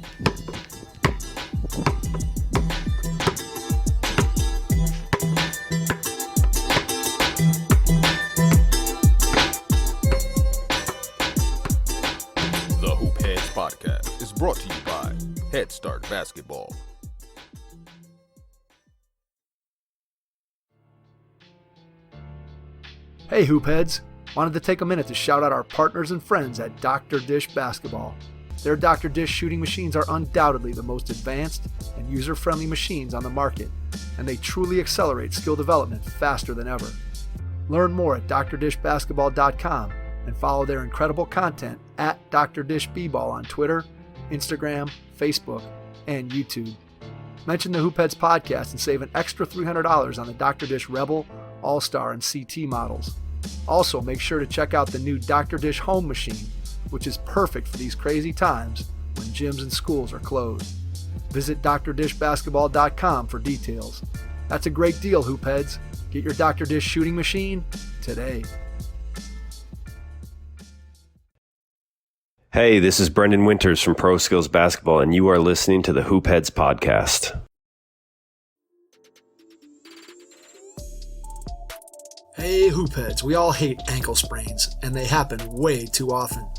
The Hoop Heads Podcast is brought to you by Head Start Basketball. Hey Hoopheads! Wanted to take a minute to shout out our partners and friends at Dr. Dish Basketball. Their Dr. Dish shooting machines are undoubtedly the most advanced and user-friendly machines on the market, and they truly accelerate skill development faster than ever. Learn more at drdishbasketball.com and follow their incredible content at Dr. Dish B-Ball on Twitter, Instagram, Facebook, and YouTube. Mention the Hoopheads podcast and save an extra $300 on the Dr. Dish Rebel, All-Star, and CT models. Also, make sure to check out the new Dr. Dish Home Machine, which is perfect for these crazy times when gyms and schools are closed. Visit drdishbasketball.com for details. That's a great deal, Hoopheads. Get your Dr. Dish shooting machine today. Hey, this is Brendan Winters from Pro Skills Basketball, and you are listening to the Hoop Heads Podcast. Hey Hoopheads, we all hate ankle sprains, and they happen way too often.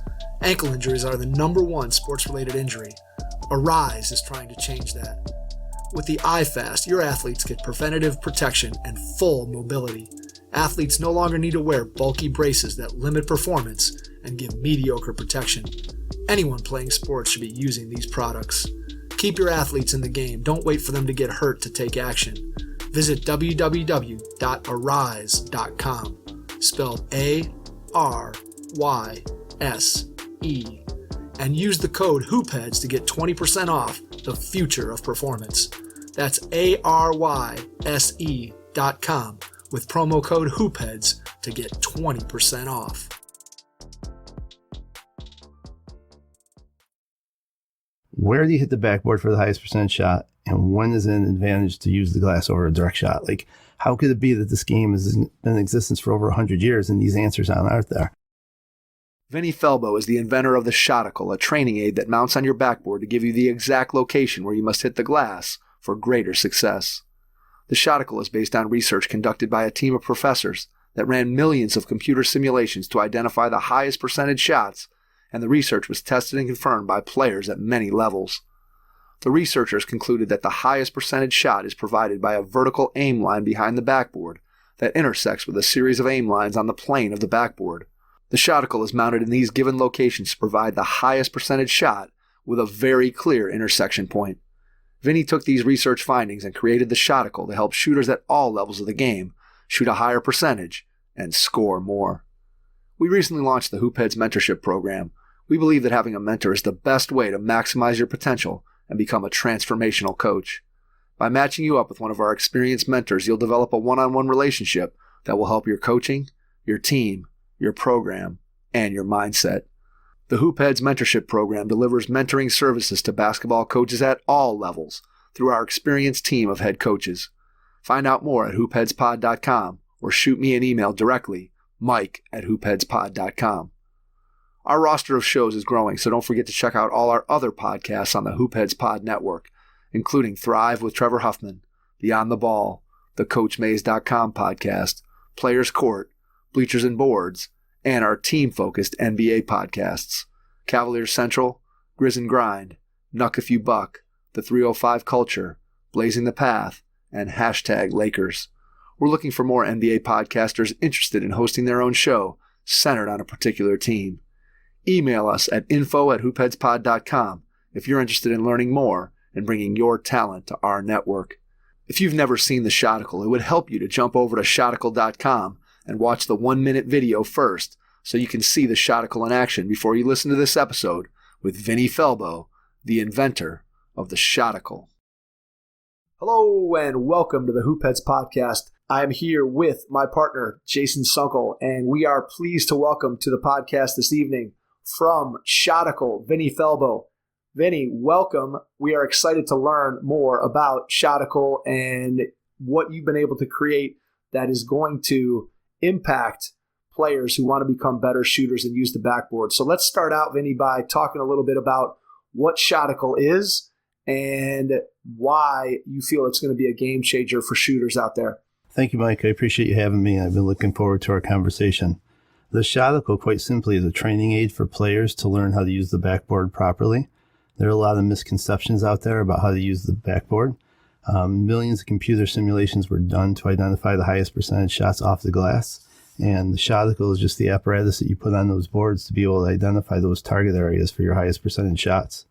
Ankle injuries are the number one sports-related injury. Arise is trying to change that. With the iFast, your athletes get preventative protection and full mobility. Athletes no longer need to wear bulky braces that limit performance and give mediocre protection. Anyone playing sports should be using these products. Keep your athletes in the game. Don't wait for them to get hurt to take action. Visit www.arise.com, spelled A-R-Y-S-E, and use the code HOOPHEADS to get 20% off the future of performance. That's ARYSE.com with promo code HOOPHEADS to get 20% off. Where do you hit the backboard for the highest percent shot? And when is it an advantage to use the glass over a direct shot? Like, how could it be that this game has been in existence for over 100 years and these answers aren't out there? Vinnie Falbo is the inventor of the Shoticle, a training aid that mounts on your backboard to give you the exact location where you must hit the glass for greater success. The Shoticle is based on research conducted by a team of professors that ran millions of computer simulations to identify the highest percentage shots, and the research was tested and confirmed by players at many levels. The researchers concluded that the highest percentage shot is provided by a vertical aim line behind the backboard that intersects with a series of aim lines on the plane of the backboard. The Shoticle is mounted in these given locations to provide the highest percentage shot with a very clear intersection point. Vinnie took these research findings and created the Shoticle to help shooters at all levels of the game shoot a higher percentage and score more. We recently launched the Hoopheads Mentorship Program. We believe that having a mentor is the best way to maximize your potential and become a transformational coach. By matching you up with one of our experienced mentors, you'll develop a one-on-one relationship that will help your coaching, your team, your program, and your mindset. The Hoopheads Mentorship Program delivers mentoring services to basketball coaches at all levels through our experienced team of head coaches. Find out more at hoopheadspod.com or shoot me an email directly, mike@hoopheadspod.com. Our roster of shows is growing, so don't forget to check out all our other podcasts on the Hoopheads Pod Network, including Thrive with Trevor Huffman, Beyond the Ball, the CoachMaze.com podcast, Players Court, Bleachers and Boards, and our team-focused NBA podcasts, Cavaliers Central, Grizz and Grind, Nuck If You Buck, The 305 Culture, Blazing the Path, and #Lakers. We're looking for more NBA podcasters interested in hosting their own show centered on a particular team. Email us at info@hoopheadspod.com if you're interested in learning more and bringing your talent to our network. If you've never seen the Shoticle, it would help you to jump over to shoticle.com and watch the 1-minute video first so you can see the Shoticle in action before you listen to this episode with Vinnie Falbo, the inventor of the Shoticle. Hello and welcome to the Hoopheads Podcast. I am here with my partner, Jason Sunkel, and we are pleased to welcome to the podcast this evening from Shoticle, Vinnie Falbo. Vinnie, welcome. We are excited to learn more about Shoticle and what you've been able to create that is going to impact players who want to become better shooters and use the backboard. So let's start out, Vinnie, by talking a little bit about what Shoticle is and why you feel it's going to be a game changer for shooters out there. Thank you, Mike. I appreciate you having me. I've been looking forward to our conversation. The Shoticle, quite simply, is a training aid for players to learn how to use the backboard properly. There are a lot of misconceptions out there about how to use the backboard. Millions of computer simulations were done to identify the highest percentage shots off the glass. And the Shoticle is just the apparatus that you put on those boards to be able to identify those target areas for your highest percentage shots.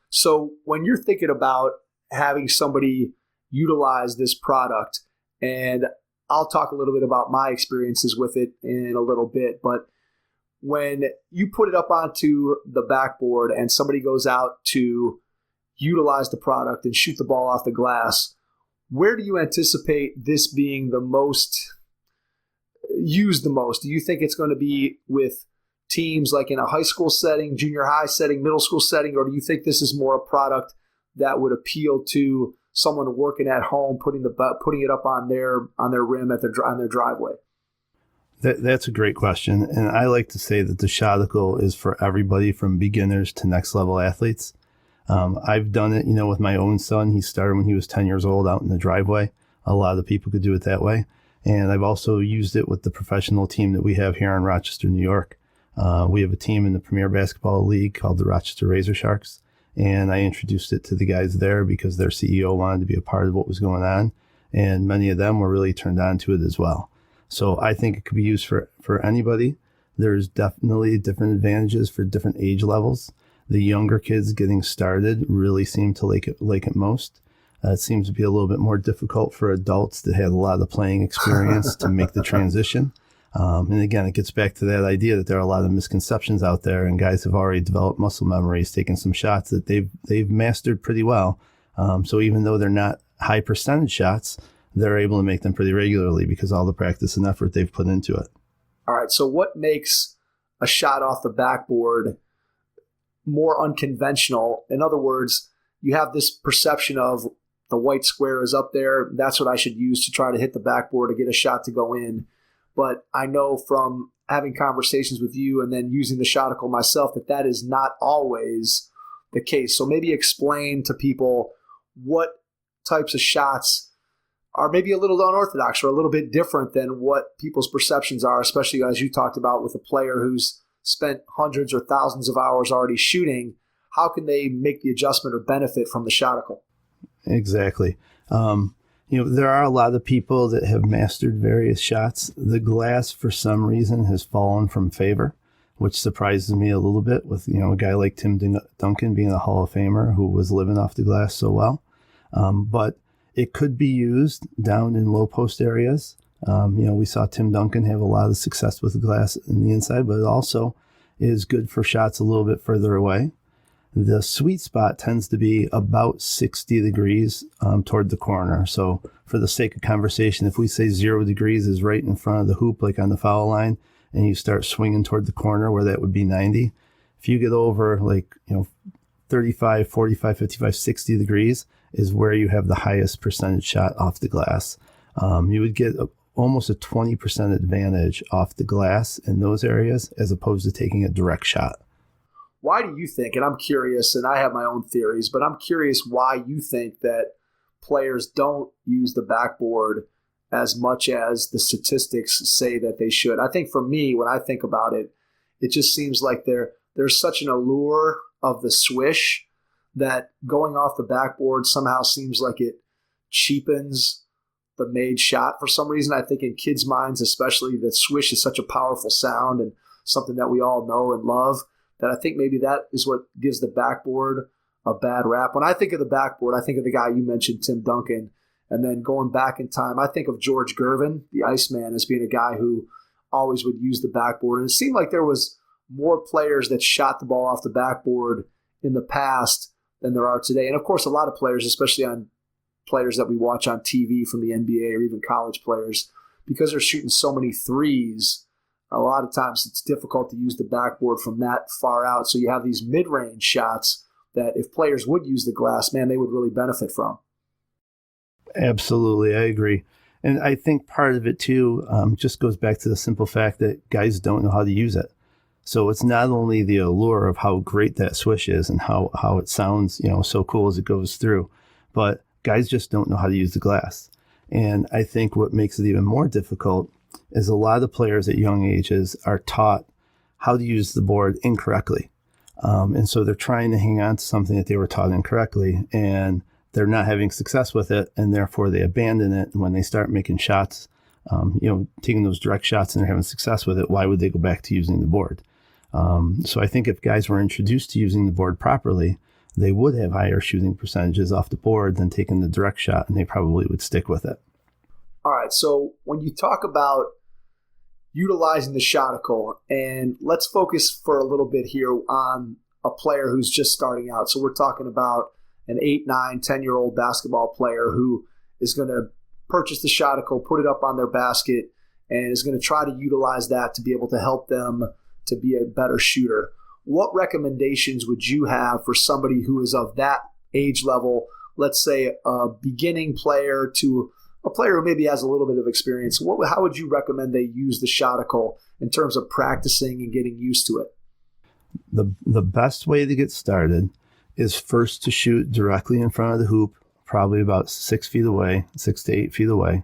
So when you're thinking about having somebody utilize this product, and I'll talk a little bit about my experiences with it in a little bit, but when you put it up onto the backboard and somebody goes out to utilize the product and shoot the ball off the glass, where do you anticipate this being the most used the most? Do you think it's going to be with teams like in a high school setting, junior high setting, middle school setting, or do you think this is more a product that would appeal to someone working at home, putting it up on their rim on their driveway? That's a great question. And I like to say that the Shoticle is for everybody from beginners to next level athletes. I've done it, with my own son. He started when he was 10 years old out in the driveway. A lot of people could do it that way. And I've also used it with the professional team that we have here in Rochester, New York. We have a team in the Premier Basketball League called the Rochester Razor Sharks. And I introduced it to the guys there because their CEO wanted to be a part of what was going on. And many of them were really turned on to it as well. So I think it could be used for anybody. There's definitely different advantages for different age levels. The younger kids getting started really seem to like it most. It seems to be a little bit more difficult for adults that had a lot of playing experience to make the transition. And again, it gets back to that idea that there are a lot of misconceptions out there, and guys have already developed muscle memories, taking some shots that they've mastered pretty well. So even though they're not high percentage shots, they're able to make them pretty regularly because all the practice and effort they've put into it. All right. So what makes a shot off the backboard more unconventional? In other words, you have this perception of the white square is up there. That's what I should use to try to hit the backboard to get a shot to go in. But I know from having conversations with you and then using the Shoticle myself that is not always the case. So maybe explain to people what types of shots are maybe a little unorthodox or a little bit different than what people's perceptions are, especially as you talked about with a player who's spent hundreds or thousands of hours already shooting. How can they make the adjustment or benefit from the Shoticle? Exactly. There are a lot of people that have mastered various shots. The glass, for some reason, has fallen from favor, which surprises me a little bit with, a guy like Tim Duncan being a Hall of Famer who was living off the glass so well. But it could be used down in low post areas. We saw Tim Duncan have a lot of success with the glass in the inside, but it also is good for shots a little bit further away. The sweet spot tends to be about 60 degrees toward the corner. So for the sake of conversation, if we say 0 degrees is right in front of the hoop, like on the foul line, and you start swinging toward the corner where that would be 90, if you get over 35, 45, 55, 60 degrees is where you have the highest percentage shot off the glass. You would get almost a 20% advantage off the glass in those areas as opposed to taking a direct shot. Why do you think, and I'm curious, and I have my own theories, but I'm curious why you think that players don't use the backboard as much as the statistics say that they should? I think for me, when I think about it, it just seems like there's such an allure of the swish that going off the backboard somehow seems like it cheapens the made shot for some reason. I think in kids' minds, especially, the swish is such a powerful sound and something that we all know and love, that I think maybe that is what gives the backboard a bad rap. When I think of the backboard, I think of the guy you mentioned, Tim Duncan. And then going back in time, I think of George Gervin, the Iceman, as being a guy who always would use the backboard. And it seemed like there was more players that shot the ball off the backboard in the past than there are today. And of course, a lot of players, especially on players that we watch on TV from the NBA or even college players, because they're shooting so many threes, a lot of times it's difficult to use the backboard from that far out. So you have these mid-range shots that if players would use the glass, man, they would really benefit from. Absolutely. I agree. And I think part of it too just goes back to the simple fact that guys don't know how to use it. So it's not only the allure of how great that swish is and how it sounds, so cool as it goes through, but guys just don't know how to use the glass. And I think what makes it even more difficult is a lot of players at young ages are taught how to use the board incorrectly. And so they're trying to hang on to something that they were taught incorrectly, and they're not having success with it, and therefore they abandon it. And when they start making shots, taking those direct shots and they're having success with it, why would they go back to using the board? So I think if guys were introduced to using the board properly, they would have higher shooting percentages off the board than taking the direct shot, and they probably would stick with it. All right, so when you talk about utilizing the Shoticle, and let's focus for a little bit here on a player who's just starting out. So we're talking about an 8, 9, 10-year-old basketball player who is going to purchase the Shoticle, put it up on their basket, and is going to try to utilize that to be able to help them to be a better shooter. What recommendations would you have for somebody who is of that age level, let's say a beginning player to a player who maybe has a little bit of experience? How would you recommend they use the Shoticle in terms of practicing and getting used to it? The best way to get started is first to shoot directly in front of the hoop, probably about 6 feet away, 6 to 8 feet away,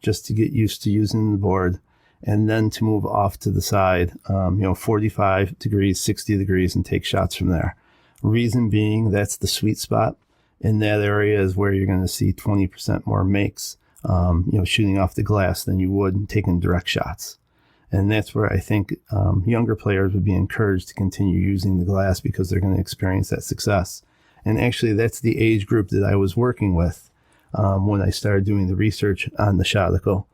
just to get used to using the board, and then to move off to the side, 45 degrees, 60 degrees, and take shots from there. Reason being, that's the sweet spot. In that area is where you're going to see 20% more makes, shooting off the glass than you would taking direct shots. And that's where I think younger players would be encouraged to continue using the glass because they're going to experience that success. And actually, that's the age group that I was working with when I started doing the research on the Shoticle.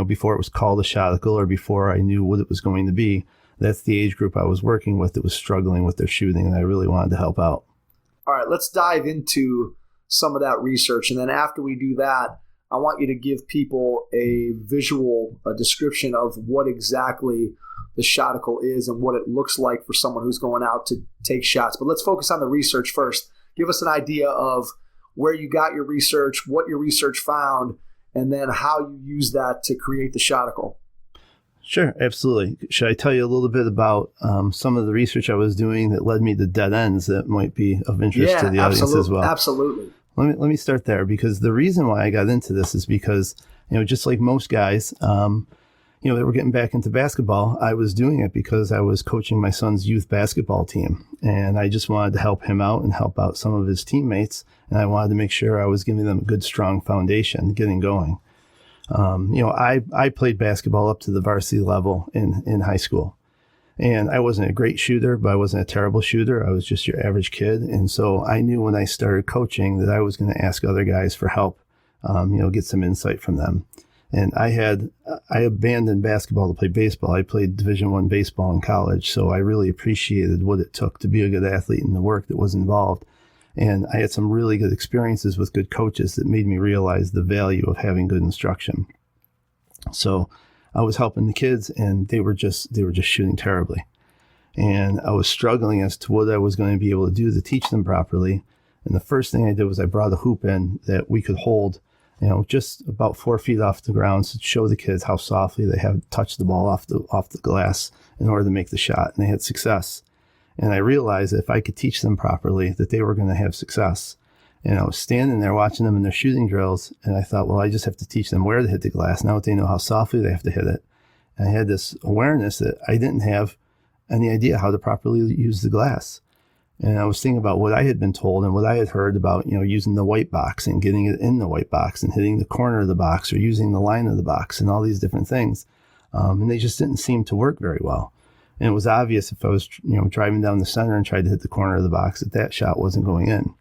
Before it was called a Shoticle or before I knew what it was going to be, that's the age group I was working with that was struggling with their shooting, and I really wanted to help out. All right, let's dive into some of that research. And then after we do that, I want you to give people a description of what exactly the Shoticle is and what it looks like for someone who's going out to take shots. But let's focus on the research first. Give us an idea of where you got your research, what your research found, and then how you use that to create the Shoticle. Sure, absolutely. Should I tell you a little bit about some of the research I was doing that led me to dead ends that might be of interest to the audience as well? Absolutely. Let me start there, because the reason why I got into this is because, just like most guys, that were getting back into basketball, I was doing it because I was coaching my son's youth basketball team, and I just wanted to help him out and help out some of his teammates, and I wanted to make sure I was giving them a good, strong foundation getting going. I played basketball up to the varsity level in high school. And I wasn't a great shooter, but I wasn't a terrible shooter. I was just your average kid. And so I knew when I started coaching that I was going to ask other guys for help, get some insight from them. And I abandoned basketball to play baseball. I played Division I baseball in college. So I really appreciated what it took to be a good athlete and the work that was involved. And I had some really good experiences with good coaches that made me realize the value of having good instruction. So I was helping the kids, and they were just shooting terribly. And I was struggling as to what I was going to be able to do to teach them properly. And the first thing I did was I brought a hoop in that we could hold, just about 4 feet off the ground to show the kids how softly they have to touch the ball off the glass in order to make the shot. And they had success. And I realized that if I could teach them properly, that they were going to have success. And I was standing there watching them in their shooting drills, and I thought, well, I just have to teach them where to hit the glass. Now that they know how softly they have to hit it. And I had this awareness that I didn't have any idea how to properly use the glass. And I was thinking about what I had been told and what I had heard about, using the white box and getting it in the white box and hitting the corner of the box or using the line of the box and all these different things. And they just didn't seem to work very well. And it was obvious if I was, driving down the center and tried to hit the corner of the box that shot wasn't going in.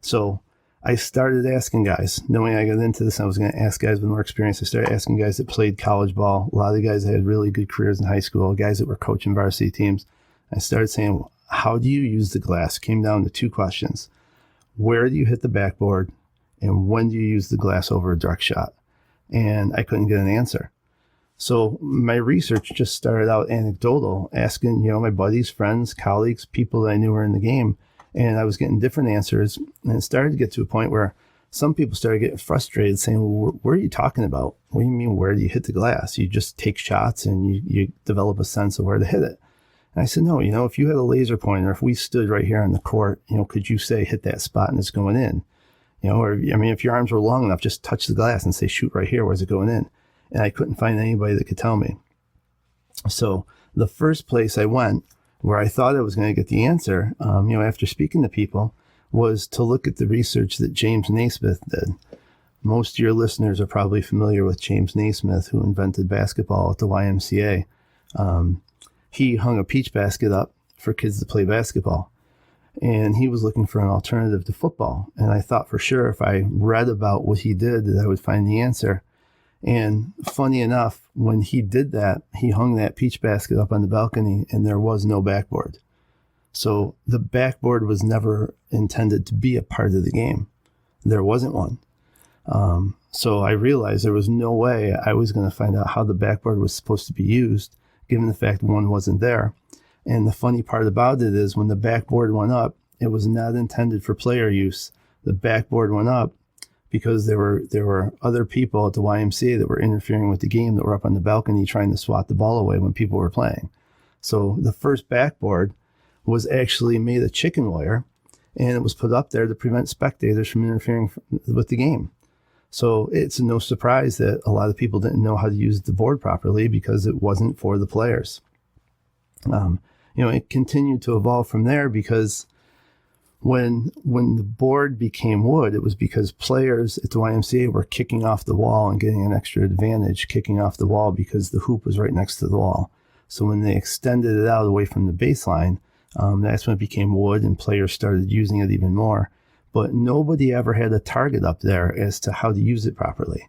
So I started asking guys, knowing I got into this, I was going to ask guys with more experience. I started asking guys that played college ball. A lot of the guys that had really good careers in high school, guys that were coaching varsity teams. I started saying, how do you use the glass? It came down to 2 questions. Where do you hit the backboard? And when do you use the glass over a direct shot? And I couldn't get an answer. So my research just started out anecdotal, asking, my buddies, friends, colleagues, people that I knew were in the game. And I was getting different answers, and it started to get to a point where some people started getting frustrated, saying, well, what are you talking about? What do you mean, where do you hit the glass? You just take shots and you develop a sense of where to hit it. And I said, no, if you had a laser pointer, if we stood right here on the court, could you say, hit that spot and it's going in? Or, if your arms were long enough, just touch the glass and say, shoot right here, where's it going in? And I couldn't find anybody that could tell me. So the first place I went where I thought I was going to get the answer, after speaking to people, was to look at the research that James Naismith did. Most of your listeners are probably familiar with James Naismith, who invented basketball at the YMCA. He hung a peach basket up for kids to play basketball. And he was looking for an alternative to football. And I thought for sure if I read about what he did that I would find the answer. And funny enough, when he did that, he hung that peach basket up on the balcony and there was no backboard. So the backboard was never intended to be a part of the game. There wasn't one. So I realized there was no way I was going to find out how the backboard was supposed to be used, given the fact one wasn't there. And the funny part about it is when the backboard went up, it was not intended for player use. The backboard went up because there were other people at the YMCA that were interfering with the game that were up on the balcony trying to swat the ball away when people were playing. So the first backboard was actually made of chicken wire, and it was put up there to prevent spectators from interfering with the game. So it's no surprise that a lot of people didn't know how to use the board properly because it wasn't for the players. It continued to evolve from there because when the board became wood, it was because players at the YMCA were kicking off the wall and getting an extra advantage kicking off the wall because the hoop was right next to the wall. So when they extended it out away from the baseline, that's when it became wood and players started using it even more. But nobody ever had a target up there as to how to use it properly.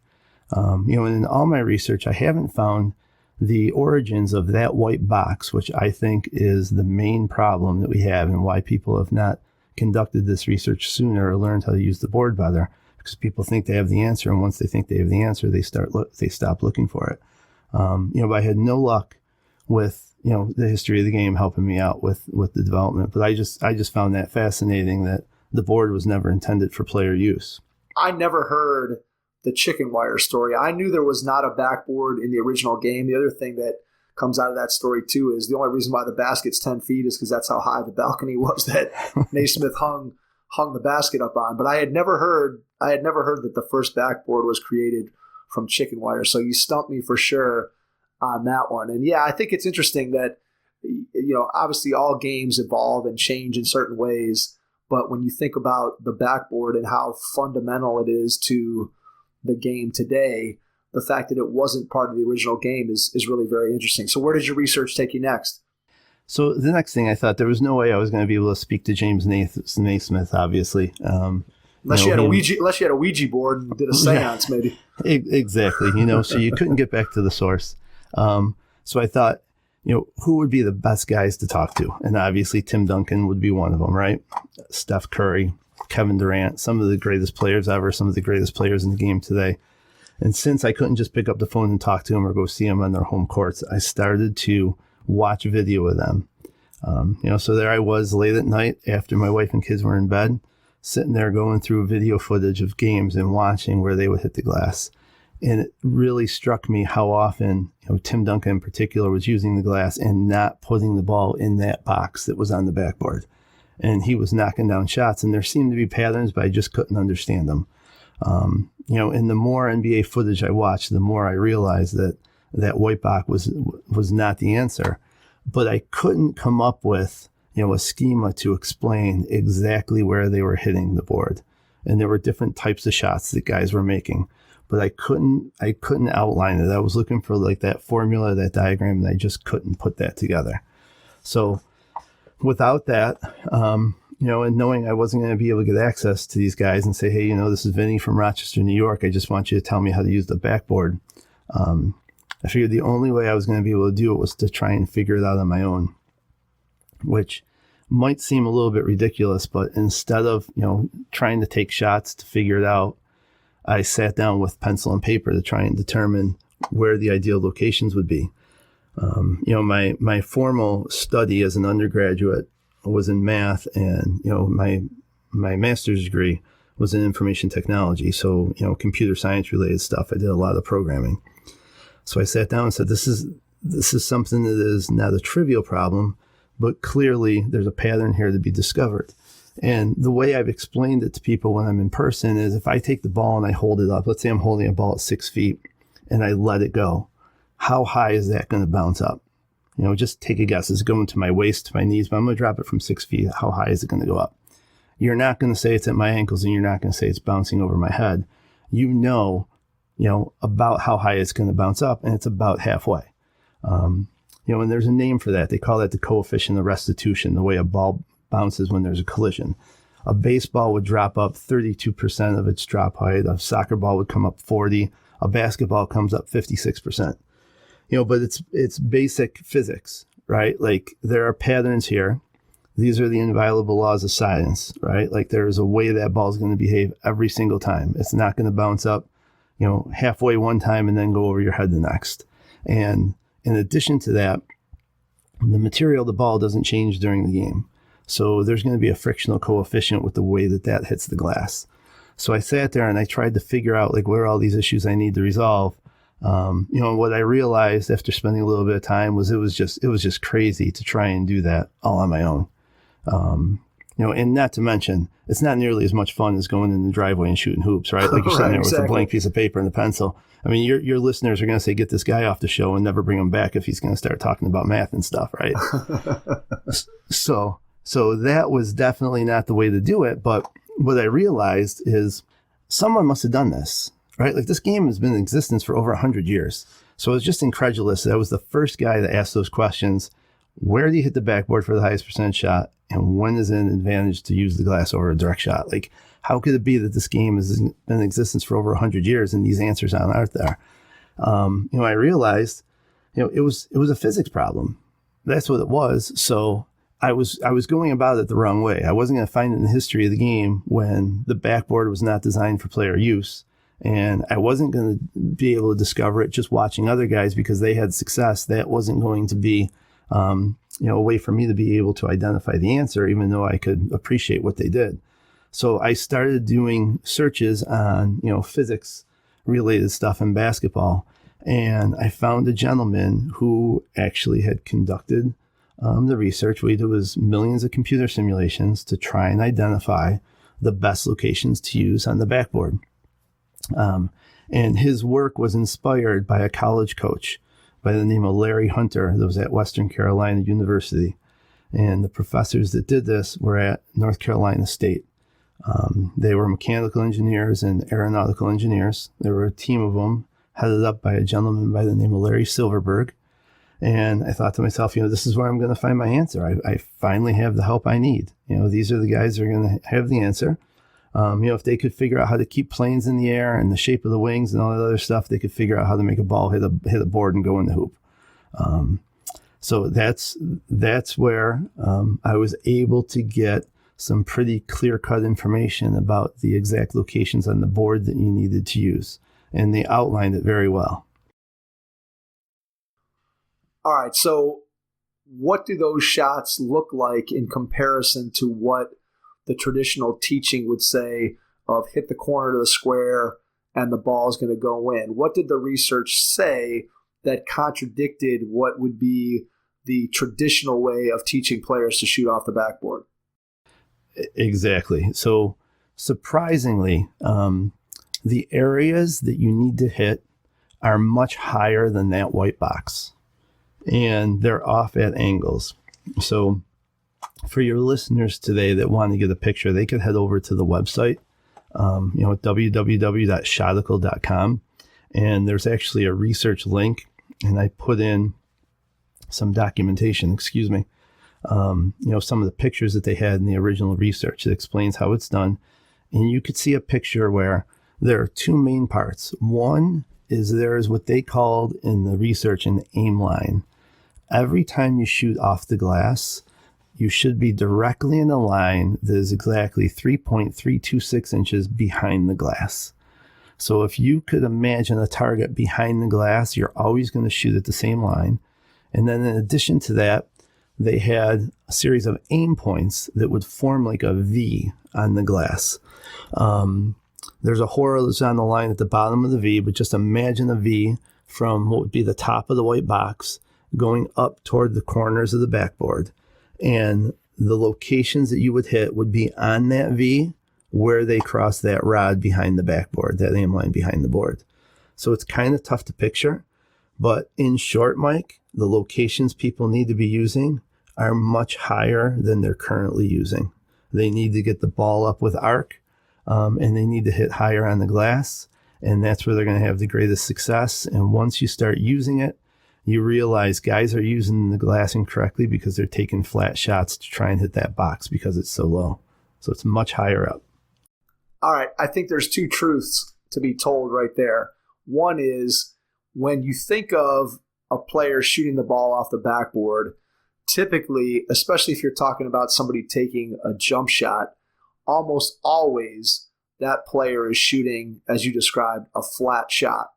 And in all my research, I haven't found the origins of that white box, which I think is the main problem that we have and why people have not conducted this research sooner or learned how to use the board better, because people think they have the answer, and once they think they have the answer, they stop looking for it. But I had no luck with the history of the game helping me out with the development. But I just found that fascinating that the board was never intended for player use. I never heard the chicken wire story. I knew there was not a backboard in the original game. The other thing that comes out of that story too is the only reason why the basket's 10 feet is because that's how high the balcony was that Naismith hung the basket up on. But I had never heard that the first backboard was created from chicken wire. So you stumped me for sure on that one. And yeah, I think it's interesting that obviously all games evolve and change in certain ways. But when you think about the backboard and how fundamental it is to the game today, the fact that it wasn't part of the original game is really very interesting. So where did your research take you next? So the next thing, I thought there was no way I was going to be able to speak to James Naismith, obviously. Unless you had a Ouija board and did a seance, maybe. Exactly. So you couldn't get back to the source. So I thought, who would be the best guys to talk to? And obviously Tim Duncan would be one of them, right? Steph Curry, Kevin Durant, some of the greatest players ever, some of the greatest players in the game today. And since I couldn't just pick up the phone and talk to them or go see them on their home courts, I started to watch video of them. So there I was late at night after my wife and kids were in bed, sitting there going through video footage of games and watching where they would hit the glass. And it really struck me how often, Tim Duncan in particular was using the glass and not putting the ball in that box that was on the backboard. And he was knocking down shots, and there seemed to be patterns, but I just couldn't understand them. And the more NBA footage I watched, the more I realized that white box was not the answer. But I couldn't come up with, a schema to explain exactly where they were hitting the board. And there were different types of shots that guys were making. But I couldn't outline it. I was looking for like that formula, that diagram, and I just couldn't put that together. So without that, and knowing I wasn't going to be able to get access to these guys and say, hey, this is Vinnie from Rochester, New York. I just want you to tell me how to use the backboard. I figured the only way I was going to be able to do it was to try and figure it out on my own, which might seem a little bit ridiculous, but instead of, trying to take shots to figure it out, I sat down with pencil and paper to try and determine where the ideal locations would be. My formal study as an undergraduate was in math, and my master's degree was in information technology. So computer science related stuff. I did a lot of programming. So I sat down and said, this is something that is not a trivial problem, but clearly there's a pattern here to be discovered. And the way I've explained it to people when I'm in person is if I take the ball and I hold it up, let's say I'm holding a ball at 6 feet and I let it go, how high is that going to bounce up? Just take a guess. It's going to my waist, to my knees, but I'm going to drop it from 6 feet. How high is it going to go up? You're not going to say it's at my ankles, and you're not going to say it's bouncing over my head. You know about how high it's going to bounce up, and it's about halfway. And there's a name for that. They call that the coefficient of restitution, the way a ball bounces when there's a collision. A baseball would drop up 32% of its drop height. A soccer ball would come up 40. A basketball comes up 56%. But it's basic physics, right? Like there are patterns here. These are the inviolable laws of science, right? Like there is a way that ball is going to behave every single time. It's not going to bounce up, halfway one time and then go over your head the next. And in addition to that, the material of the ball doesn't change during the game. So there's going to be a frictional coefficient with the way that hits the glass. So I sat there and I tried to figure out like what are all these issues I need to resolve. What I realized after spending a little bit of time was it was just crazy to try and do that all on my own. And not to mention, it's not nearly as much fun as going in the driveway and shooting hoops, right? Like you're sitting there with a blank piece of paper and a pencil. I mean, your listeners are going to say, get this guy off the show and never bring him back if he's going to start talking about math and stuff, right? So that was definitely not the way to do it. But what I realized is someone must have done this, right? Like this game has been in existence for over 100 years. So I was just incredulous that I was the first guy to ask those questions. Where do you hit the backboard for the highest percent shot? And when is it an advantage to use the glass over a direct shot? Like, how could it be that this game has been in existence for over 100 years and these answers aren't out there? I realized, it was a physics problem. That's what it was. So I was going about it the wrong way. I wasn't going to find it in the history of the game when the backboard was not designed for player use. And I wasn't going to be able to discover it just watching other guys because they had success. That wasn't going to be a way for me to be able to identify the answer, even though I could appreciate what they did. So I started doing searches on, physics related stuff in basketball. And I found a gentleman who actually had conducted the research. What he did was millions of computer simulations to try and identify the best locations to use on the backboard. And his work was inspired by a college coach by the name of Larry Hunter that was at Western Carolina University. And the professors that did this were at North Carolina State. They were mechanical engineers and aeronautical engineers. There were a team of them headed up by a gentleman by the name of Larry Silverberg. And I thought to myself, this is where I'm going to find my answer. I finally have the help I need. These are the guys that are going to have the answer. If they could figure out how to keep planes in the air and the shape of the wings and all that other stuff, they could figure out how to make a ball hit a board and go in the hoop. So that's where I was able to get some pretty clear-cut information about the exact locations on the board that you needed to use. And they outlined it very well. All right, so what do those shots look like in comparison to what the traditional teaching would say of hit the corner of the square and the ball is going to go in? What did the research say that contradicted what would be the traditional way of teaching players to shoot off the backboard? Exactly. So surprisingly, the areas that you need to hit are much higher than that white box, and they're off at angles. So for your listeners today that want to get a picture, they could head over to the website, www.shoticle.com. And there's actually a research link, and I put in some documentation, some of the pictures that they had in the original research that explains how it's done. And you could see a picture where there are two main parts. One is there is what they called in the research an aim line. Every time you shoot off the glass, you should be directly in a line that is exactly 3.326 inches behind the glass. So if you could imagine a target behind the glass, you're always going to shoot at the same line. And then in addition to that, they had a series of aim points that would form like a V on the glass. There's a horizontal line at the bottom of the V, but just imagine a V from what would be the top of the white box going up toward the corners of the backboard. And the locations that you would hit would be on that V where they cross that rod behind the backboard, that aim line behind the board. So it's kind of tough to picture. But in short, Mike, the locations people need to be using are much higher than they're currently using. They need to get the ball up with arc, and they need to hit higher on the glass, and that's where they're going to have the greatest success. And once you start using it, you realize guys are using the glass incorrectly because they're taking flat shots to try and hit that box because it's so low. So it's much higher up. All right, I think there's two truths to be told right there. One is when you think of a player shooting the ball off the backboard, typically, especially if you're talking about somebody taking a jump shot, almost always that player is shooting, as you described, a flat shot.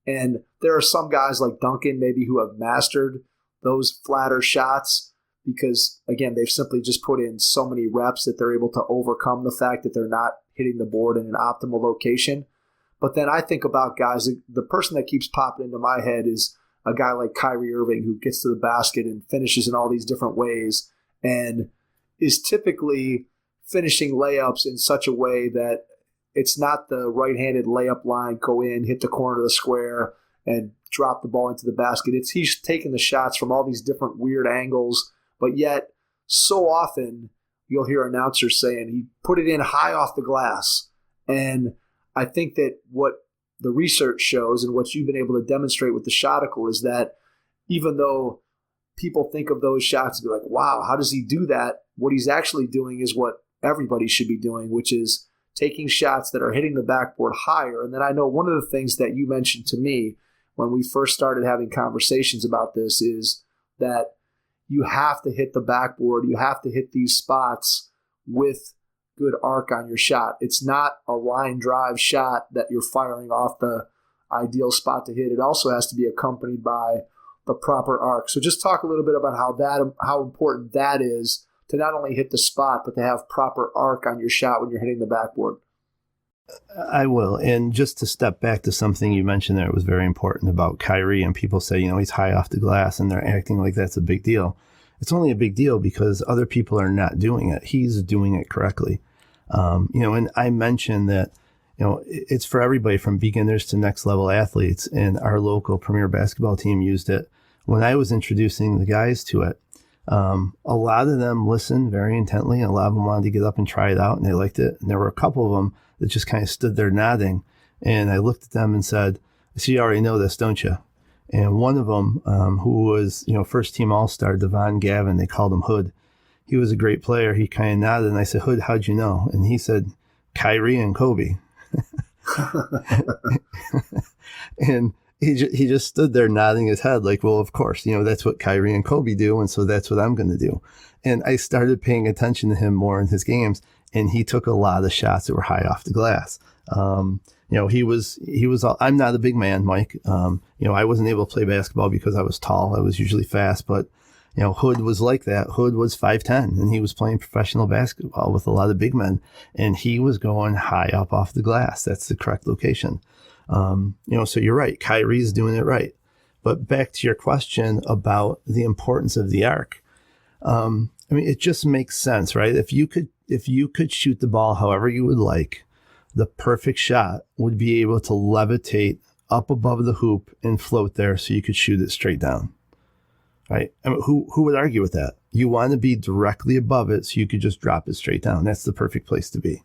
And there are some guys like Duncan maybe who have mastered those flatter shots because, again, they've simply just put in so many reps that they're able to overcome the fact that they're not hitting the board in an optimal location. But then I think about guys, the person that keeps popping into my head is a guy like Kyrie Irving who gets to the basket and finishes in all these different ways and is typically finishing layups in such a way that it's not the right-handed layup line, go in, hit the corner of the square, and drop the ball into the basket. He's taking the shots from all these different weird angles, but yet so often you'll hear announcers saying he put it in high off the glass. And I think that what the research shows and what you've been able to demonstrate with the Shoticle is that even though people think of those shots and be like, wow, how does he do that? What he's actually doing is what everybody should be doing, which is taking shots that are hitting the backboard higher. And then I know one of the things that you mentioned to me when we first started having conversations about this is that you have to hit the backboard. You have to hit these spots with good arc on your shot. It's not a line drive shot that you're firing off the ideal spot to hit. It also has to be accompanied by the proper arc. So just talk a little bit about how important that is to not only hit the spot, but to have proper arc on your shot when you're hitting the backboard. I will. And just to step back to something you mentioned there, it was very important about Kyrie, and people say, he's high off the glass and they're acting like that's a big deal. It's only a big deal because other people are not doing it. He's doing it correctly. And I mentioned that, it's for everybody from beginners to next level athletes, and our local premier basketball team used it. When I was introducing the guys to it, a lot of them listened very intently, and a lot of them wanted to get up and try it out, and they liked it. And there were a couple of them that just kind of stood there nodding. And I looked at them and said, "So you already know this, don't you?" And one of them, who was, first team all-star, Devon Gavin, they called him Hood. He was a great player. He kind of nodded, and I said, "Hood, how'd you know?" And he said, "Kyrie and Kobe." And he just stood there nodding his head like, well, of course, that's what Kyrie and Kobe do, and so that's what I'm going to do. And I started paying attention to him more in his games, and he took a lot of shots that were high off the glass. He was. I'm not a big man, Mike. I wasn't able to play basketball because I was tall. I was usually fast, but Hood was like that. Hood was 5'10", and he was playing professional basketball with a lot of big men, and he was going high up off the glass. That's the correct location. So you're right. Kyrie's doing it right. But back to your question about the importance of the arc. It just makes sense, right? If you could shoot the ball however you would like, the perfect shot would be able to levitate up above the hoop and float there so you could shoot it straight down. Right? Who would argue with that? You want to be directly above it so you could just drop it straight down. That's the perfect place to be.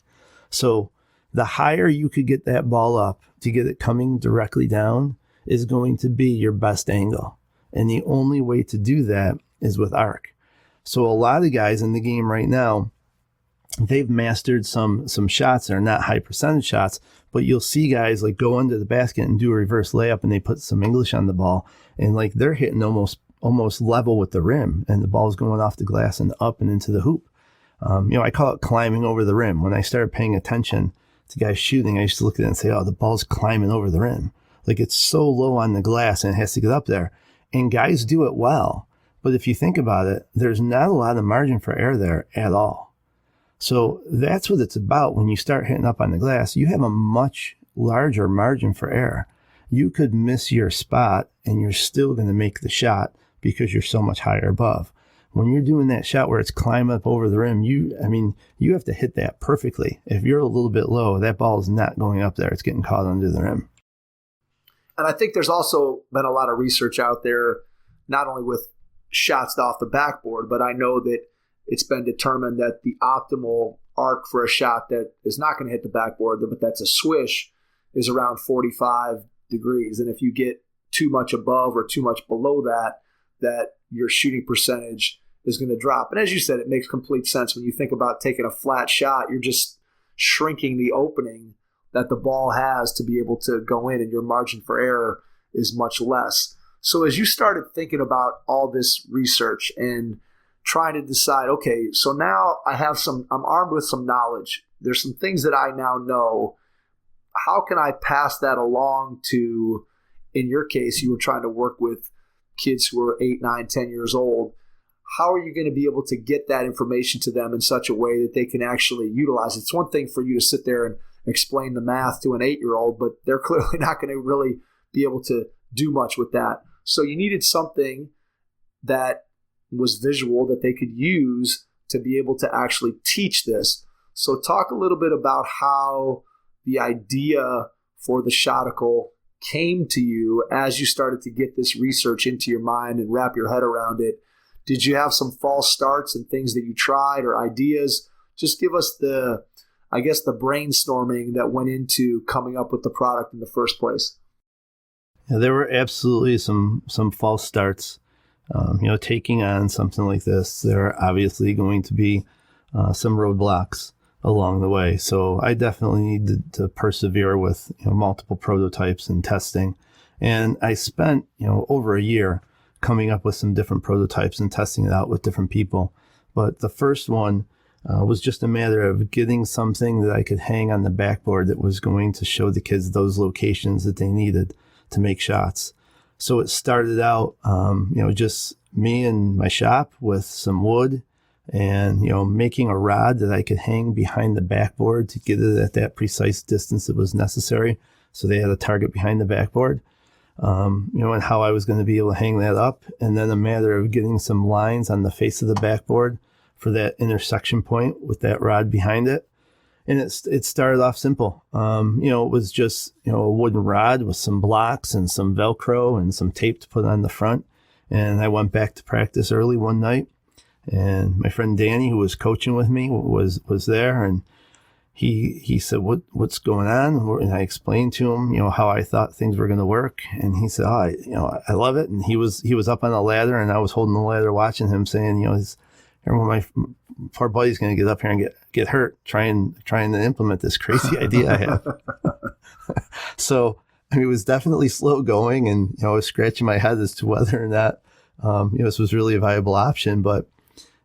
So the higher you could get that ball up to get it coming directly down is going to be your best angle. And the only way to do that is with arc. So a lot of guys in the game right now, they've mastered some shots that are not high percentage shots, but you'll see guys like go under the basket and do a reverse layup, and they put some English on the ball, and like they're hitting almost level with the rim, and the ball's going off the glass and up and into the hoop. I call it climbing over the rim. When I started paying attention to guys shooting, I used to look at it and say, oh, the ball's climbing over the rim. Like it's so low on the glass and it has to get up there. And guys do it well. But if you think about it, there's not a lot of margin for error there at all. So that's what it's about. When you start hitting up on the glass, you have a much larger margin for error. You could miss your spot and you're still going to make the shot because you're so much higher above. when you're doing that shot where it's climbing up over the rim, you have to hit that perfectly. If you're a little bit low, that ball is not going up there. It's getting caught under the rim. And I think there's also been a lot of research out there, not only with shots off the backboard, but I know that it's been determined that the optimal arc for a shot that is not going to hit the backboard, but that's a swish, is around 45 degrees. And if you get too much above or too much below that your shooting percentage is going to drop. And as you said, it makes complete sense. When you think about taking a flat shot, you're just shrinking the opening that the ball has to be able to go in, and your margin for error is much less. So as you started thinking about all this research and trying to decide, okay, so now I'm armed with some knowledge. There's some things that I now know. How can I pass that along to, in your case, you were trying to work with kids who are 8, 9, 10 years old. How are you going to be able to get that information to them in such a way that they can actually utilize it? It's one thing for you to sit there and explain the math to an 8-year-old, but they're clearly not going to really be able to do much with that. So you needed something that was visual that they could use to be able to actually teach this. So talk a little bit about how the idea for the Shoticle came to you as you started to get this research into your mind and wrap your head around it. Did you have some false starts and things that you tried or ideas? Just give us the brainstorming that went into coming up with the product in the first place. Yeah, there were absolutely some false starts. Taking on something like this, there are obviously going to be some roadblocks along the way. So I definitely needed to persevere with multiple prototypes and testing. And I spent over a year coming up with some different prototypes and testing it out with different people. But the first one was just a matter of getting something that I could hang on the backboard that was going to show the kids those locations that they needed to make shots. So it started out, just me and my shop with some wood and, making a rod that I could hang behind the backboard to get it at that precise distance that was necessary. So they had a target behind the backboard, and how I was going to be able to hang that up. And then a matter of getting some lines on the face of the backboard for that intersection point with that rod behind it. And it started off simple. It was just, a wooden rod with some blocks and some Velcro and some tape to put on the front. And I went back to practice early one night, and my friend Danny, who was coaching with me, was there. And he said, what's going on? And I explained to him, how I thought things were going to work. And he said, I love it. And he was up on a ladder, and I was holding the ladder watching him, saying, my poor buddy's going to get up here and get hurt trying to implement this crazy idea I have. So it was definitely slow going, and I was scratching my head as to whether or not this was really a viable option. But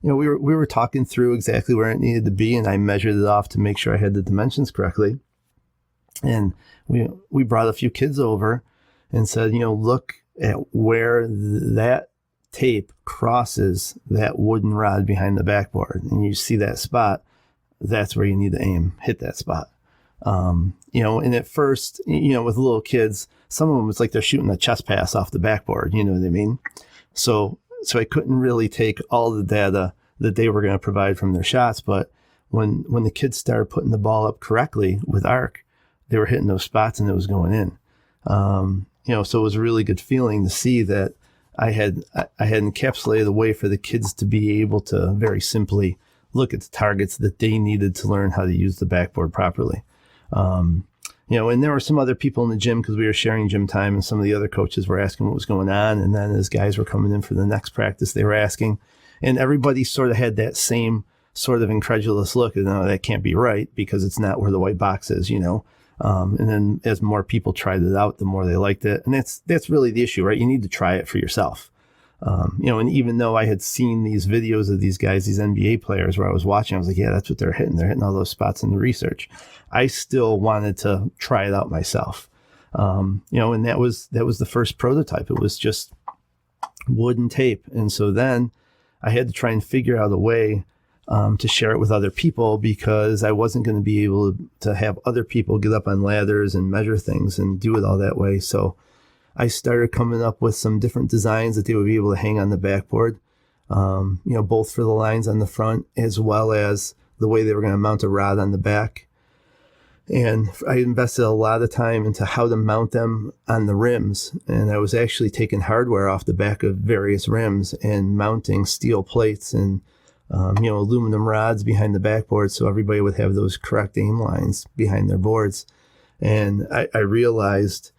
we were talking through exactly where it needed to be, and I measured it off to make sure I had the dimensions correctly. And we brought a few kids over and said, look at where that tape crosses that wooden rod behind the backboard, and you see that spot. That's where you need to aim, hit that spot. And at first, with little kids, some of them, it's like they're shooting a chest pass off the backboard, you know what I mean? So I couldn't really take all the data that they were going to provide from their shots. But when the kids started putting the ball up correctly with arc, they were hitting those spots and it was going in. So it was a really good feeling to see that I had encapsulated a way for the kids to be able to very simply look at the targets that they needed to learn how to use the backboard properly. And there were some other people in the gym because we were sharing gym time, and some of the other coaches were asking what was going on. And then as guys were coming in for the next practice, they were asking, and everybody sort of had that same sort of incredulous look. No, that can't be right because it's not where the white box is, and then as more people tried it out, the more they liked it. And that's really the issue, right? You need to try it for yourself. And even though I had seen these videos of these guys, these NBA players where I was watching, I was like, yeah, that's what they're hitting. They're hitting all those spots in the research. I still wanted to try it out myself. And that was the first prototype. It was just wood and tape. And so then I had to try and figure out a way to share it with other people, because I wasn't going to be able to have other people get up on ladders and measure things and do it all that way. So I started coming up with some different designs that they would be able to hang on the backboard. both for the lines on the front as well as the way they were going to mount a rod on the back. And I invested a lot of time into how to mount them on the rims. And I was actually taking hardware off the back of various rims and mounting steel plates and, aluminum rods behind the backboard so everybody would have those correct aim lines behind their boards. And I realized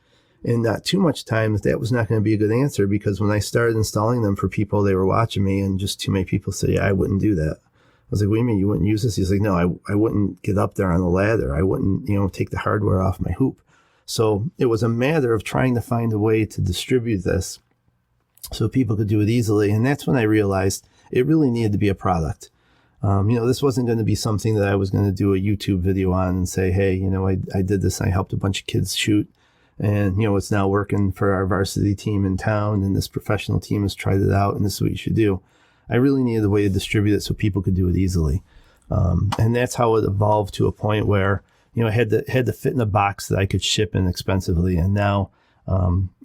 in not too much time that was not going to be a good answer, because when I started installing them for people, they were watching me and just too many people said, yeah, I wouldn't do that. I was like, what do you mean you wouldn't use this? He's like, no, I wouldn't get up there on the ladder. I wouldn't, take the hardware off my hoop. So it was a matter of trying to find a way to distribute this so people could do it easily. And that's when I realized it really needed to be a product. This wasn't going to be something that I was going to do a YouTube video on and say, hey, I did this and I helped a bunch of kids shoot. And, it's now working for our varsity team in town, and this professional team has tried it out, and this is what you should do. I really needed a way to distribute it so people could do it easily. And that's how it evolved to a point where, it had to fit in a box that I could ship inexpensively. And now,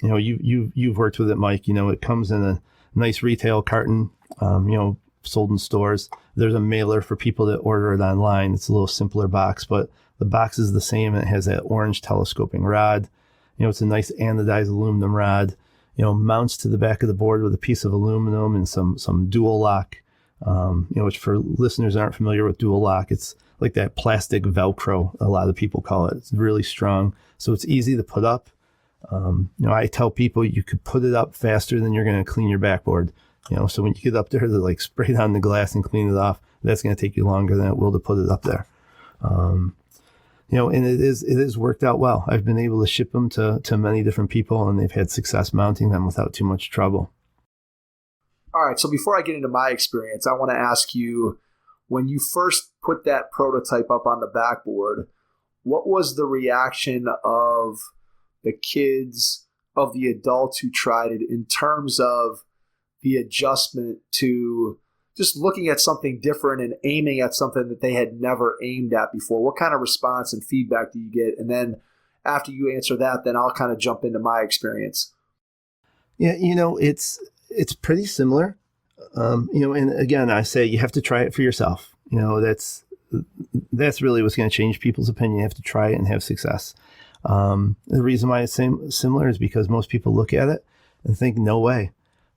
you've worked with it, Mike. It comes in a nice retail carton, sold in stores. There's a mailer for people that order it online. It's a little simpler box, but the box is the same. And it has that orange telescoping rod. It's a nice anodized aluminum rod, mounts to the back of the board with a piece of aluminum and some dual lock, which for listeners that aren't familiar with dual lock, it's like that plastic Velcro, a lot of people call it. It's really strong. So it's easy to put up. I tell people you could put it up faster than you're going to clean your backboard. So when you get up there to spray down the glass and clean it off, that's going to take you longer than it will to put it up there. And it is worked out well. I've been able to ship them to many different people, and they've had success mounting them without too much trouble. All right, so before I get into my experience, I want to ask you, when you first put that prototype up on the backboard, what was the reaction of the kids, of the adults who tried it, in terms of the adjustment to just looking at something different and aiming at something that they had never aimed at before? What kind of response and feedback do you get? And then after you answer that, then I'll kind of jump into my experience. Yeah, it's pretty similar. And again, I say you have to try it for yourself. That's really what's going to change people's opinion. You have to try it and have success. The reason why it's similar is because most people look at it and think, no way.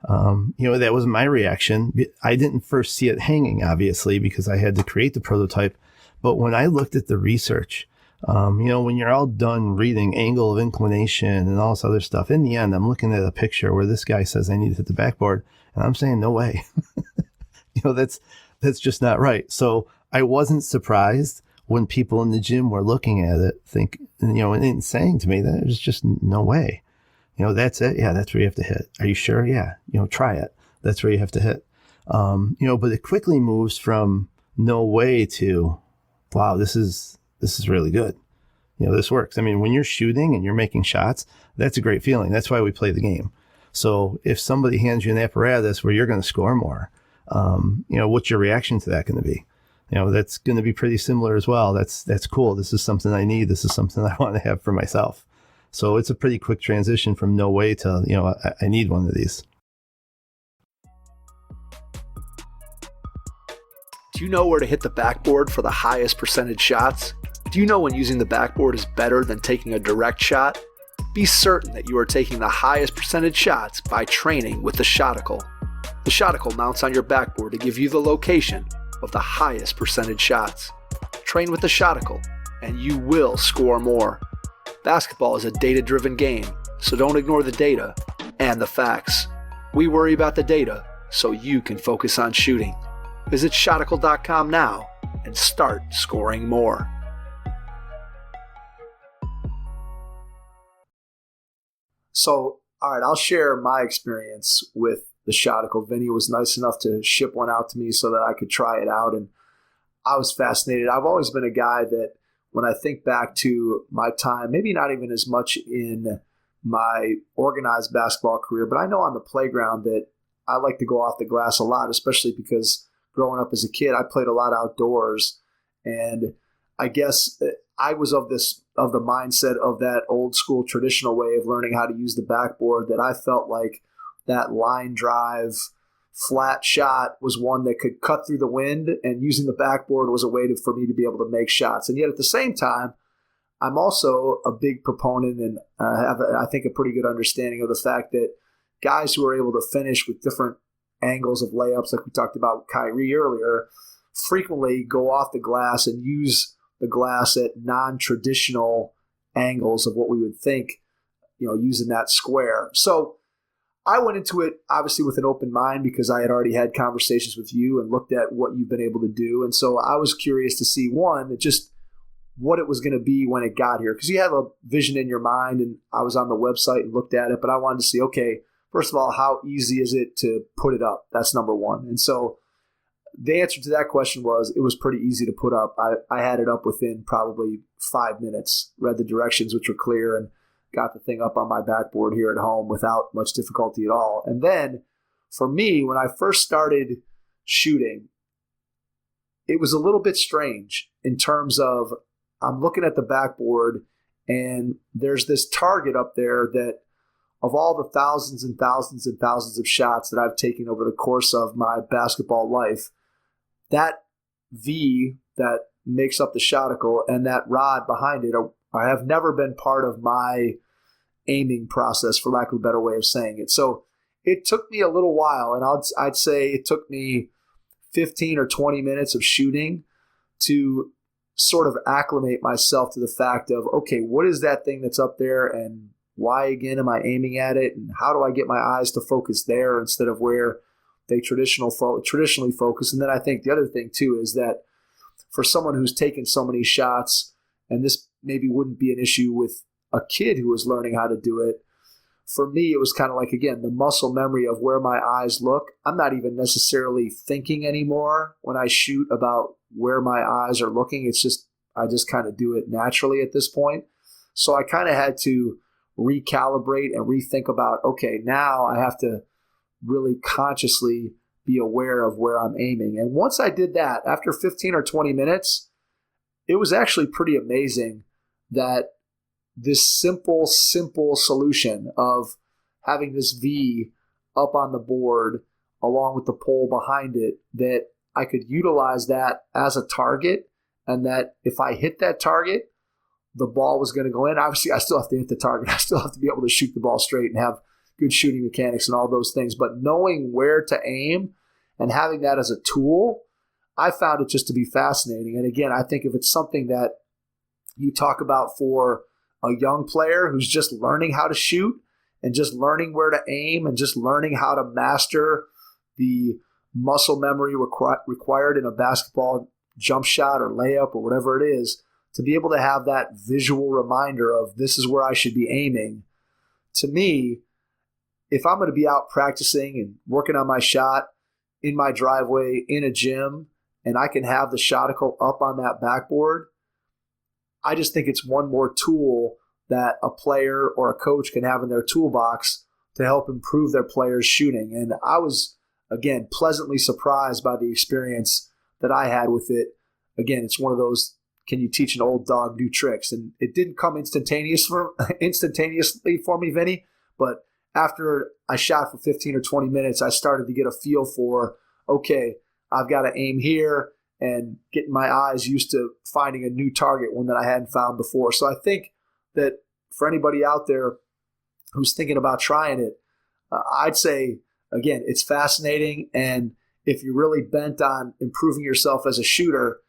That was my reaction. I didn't first see it hanging, obviously, because I had to create the prototype. But when I looked at the research, when you're all done reading angle of inclination and all this other stuff, in the end, I'm looking at a picture where this guy says I need to hit the backboard, and I'm saying, no way. That's just not right. So I wasn't surprised when people in the gym were looking at it, and saying to me that it was just no way. That's it. Yeah, that's where you have to hit. Are you sure? Yeah. Try it. That's where you have to hit. But it quickly moves from no way to, wow, this is really good. This works. I mean, when you're shooting and you're making shots, that's a great feeling. That's why we play the game. So if somebody hands you an apparatus where you're going to score more, what's your reaction to that going to be? That's going to be pretty similar as well. That's cool. This is something I need. This is something I want to have for myself. So it's a pretty quick transition from no way to, I need one of these. Do you know where to hit the backboard for the highest percentage shots? Do you know when using the backboard is better than taking a direct shot? Be certain that you are taking the highest percentage shots by training with the Shoticle. The Shoticle mounts on your backboard to give you the location of the highest percentage shots. Train with the Shoticle, and you will score more. Basketball is a data-driven game, so don't ignore the data and the facts. We worry about the data so you can focus on shooting. Visit Shoticle.com now and start scoring more. So, all right, I'll share my experience with the Shoticle. Vinnie was nice enough to ship one out to me so that I could try it out, and I was fascinated. I've always been a guy that, when I think back to my time, maybe not even as much in my organized basketball career, but I know on the playground that I like to go off the glass a lot, especially because growing up as a kid, I played a lot outdoors. And I guess I was of the mindset of that old school traditional way of learning how to use the backboard, that I felt like that line drive flat shot was one that could cut through the wind, and using the backboard was a way for me to be able to make shots. And yet at the same time, I'm also a big proponent and have, I think, a pretty good understanding of the fact that guys who are able to finish with different angles of layups, like we talked about with Kyrie earlier, frequently go off the glass and use the glass at non-traditional angles of what we would think, using that square. So I went into it obviously with an open mind because I had already had conversations with you and looked at what you've been able to do. And so I was curious to see, one, just what it was going to be when it got here. Because you have a vision in your mind, and I was on the website and looked at it, but I wanted to see, okay, first of all, how easy is it to put it up? That's number one. And so the answer to that question was it was pretty easy to put up. I had it up within probably 5 minutes, read the directions, which were clear, and got the thing up on my backboard here at home without much difficulty at all. And then for me, when I first started shooting, it was a little bit strange in terms of I'm looking at the backboard and there's this target up there that of all the thousands and thousands and thousands of shots that I've taken over the course of my basketball life, that V that makes up the Shoticle and that rod behind it have never been part of my aiming process, for lack of a better way of saying it. So it took me a little while, and I'd say it took me 15 or 20 minutes of shooting to sort of acclimate myself to the fact of, okay, what is that thing that's up there, and why again am I aiming at it, and how do I get my eyes to focus there instead of where they traditionally focus? And then I think the other thing too is that for someone who's taken so many shots, and this maybe wouldn't be an issue with a kid who was learning how to do it, for me it was kind of like, again, the muscle memory of where my eyes look. I'm not even necessarily thinking anymore when I shoot about where my eyes are looking. It's just, I just kind of do it naturally at this point. So I kind of had to recalibrate and rethink about, okay, now I have to really consciously be aware of where I'm aiming. And once I did that, after 15 or 20 minutes, it was actually pretty amazing that this simple solution of having this V up on the board along with the pole behind it, that I could utilize that as a target, and that if I hit that target, the ball was going to go in. Obviously, I still have to hit the target. I still have to be able to shoot the ball straight and have good shooting mechanics and all those things. But knowing where to aim and having that as a tool, I found it just to be fascinating. And again, I think if it's something that you talk about for a young player who's just learning how to shoot and just learning where to aim and just learning how to master the muscle memory required in a basketball jump shot or layup or whatever it is, to be able to have that visual reminder of this is where I should be aiming. To me, if I'm going to be out practicing and working on my shot in my driveway, in a gym, and I can have the Shoticle up on that backboard, I just think it's one more tool that a player or a coach can have in their toolbox to help improve their players' shooting. And I was, again, pleasantly surprised by the experience that I had with it. Again, it's one of those, can you teach an old dog new tricks? And it didn't come instantaneously for me, Vinny, but after I shot for 15 or 20 minutes, I started to get a feel for, okay, I've got to aim here, and getting my eyes used to finding a new target, one that I hadn't found before. So I think that for anybody out there who's thinking about trying it, I'd say, again, it's fascinating. And if you're really bent on improving yourself as a shooter,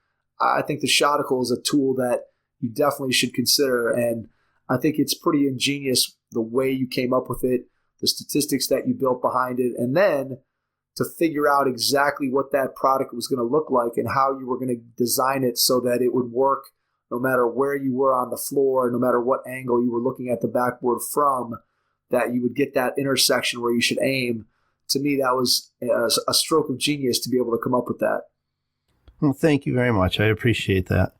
I think the Shoticle is a tool that you definitely should consider. And I think it's pretty ingenious the way you came up with it, the statistics that you built behind it, and then to figure out exactly what that product was going to look like and how you were going to design it so that it would work no matter where you were on the floor, no matter what angle you were looking at the backboard from, that you would get that intersection where you should aim. To me, that was a stroke of genius to be able to come up with that. Well, thank you very much. I appreciate that.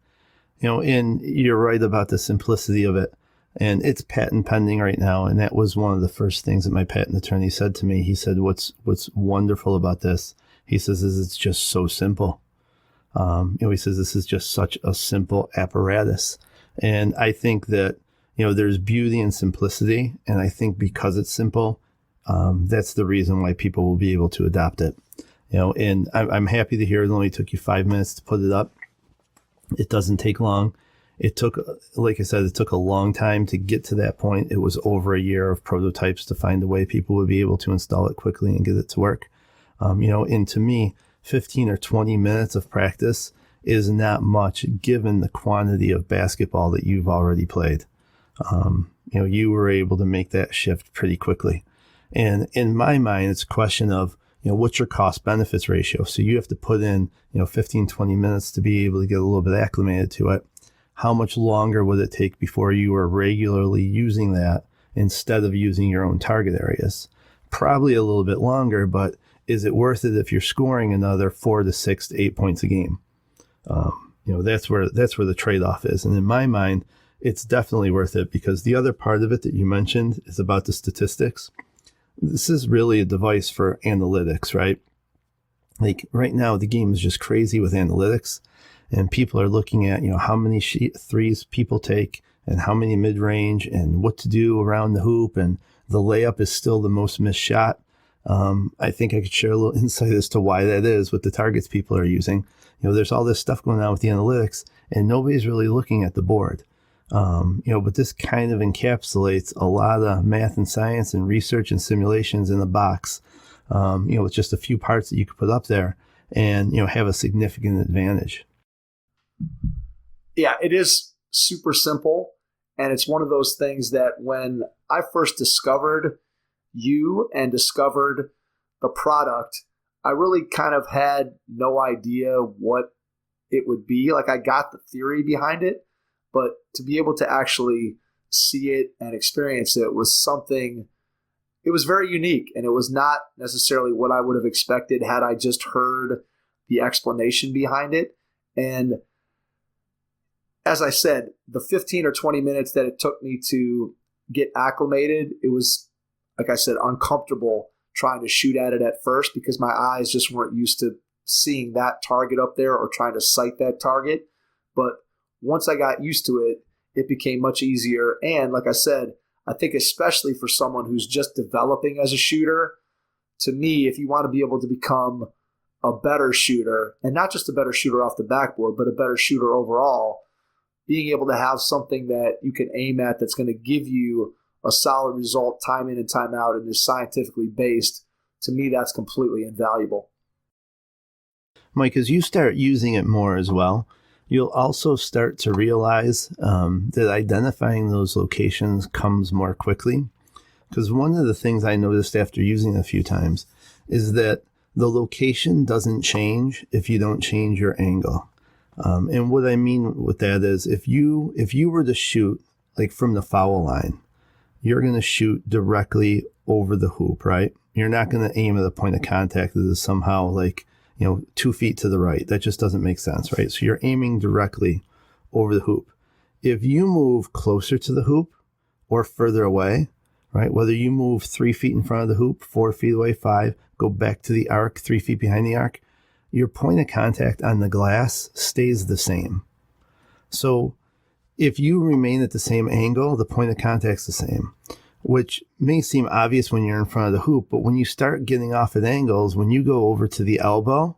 And you're right about the simplicity of it. And it's patent pending right now. And that was one of the first things that my patent attorney said to me. He said, what's wonderful about this, he says, is it's just so simple. He says, this is just such a simple apparatus. And I think that, there's beauty in simplicity. And I think because it's simple, That's the reason why people will be able to adopt it. And I'm happy to hear it only took you 5 minutes to put it up. It doesn't take long. It took, like I said, it took a long time to get to that point. It was over a year of prototypes to find a way people would be able to install it quickly and get it to work. And to me, 15 or 20 minutes of practice is not much given the quantity of basketball that you've already played. You were able to make that shift pretty quickly. And in my mind, it's a question of, what's your cost benefits ratio? So you have to put in, 15, 20 minutes to be able to get a little bit acclimated to it. How much longer would it take before you were regularly using that instead of using your own target areas? Probably a little bit longer, but is it worth it if you're scoring another 4 to 6 to 8 points a game? That's where the trade-off is. And in my mind, it's definitely worth it, because the other part of it that you mentioned is about the statistics. This is really a device for analytics, right? Like right now, the game is just crazy with analytics, and people are looking at, how many threes people take and how many mid-range and what to do around the hoop. And the layup is still the most missed shot. I think I could share a little insight as to why that is with the targets people are using. There's all this stuff going on with the analytics, and nobody's really looking at the board. But this kind of encapsulates a lot of math and science and research and simulations in a box, with just a few parts that you could put up there and, have a significant advantage. Yeah, it is super simple. And it's one of those things that when I first discovered you and discovered the product, I really kind of had no idea what it would be. Like, I got the theory behind it, but to be able to actually see it and experience it was something, it was very unique, and it was not necessarily what I would have expected had I just heard the explanation behind it. And as I said, the 15 or 20 minutes that it took me to get acclimated, it was, like I said, uncomfortable trying to shoot at it at first because my eyes just weren't used to seeing that target up there or trying to sight that target. But once I got used to it, it became much easier. And like I said, I think especially for someone who's just developing as a shooter, to me, if you want to be able to become a better shooter, and not just a better shooter off the backboard, but a better shooter overall, being able to have something that you can aim at that's going to give you a solid result time in and time out and is scientifically based, to me, that's completely invaluable. Mike, as you start using it more as well, you'll also start to realize that identifying those locations comes more quickly. Because one of the things I noticed after using it a few times is that the location doesn't change if you don't change your angle. And what I mean with that is if you were to shoot like from the foul line, you're going to shoot directly over the hoop, right? You're not going to aim at a point of contact that is somehow like, 2 feet to the right. That just doesn't make sense, right? So you're aiming directly over the hoop. If you move closer to the hoop or further away, right? Whether you move 3 feet in front of the hoop, 4 feet away, 5, go back to the arc, 3 feet behind the arc, your point of contact on the glass stays the same. So if you remain at the same angle, the point of contact's the same, which may seem obvious when you're in front of the hoop, but when you start getting off at angles, when you go over to the elbow,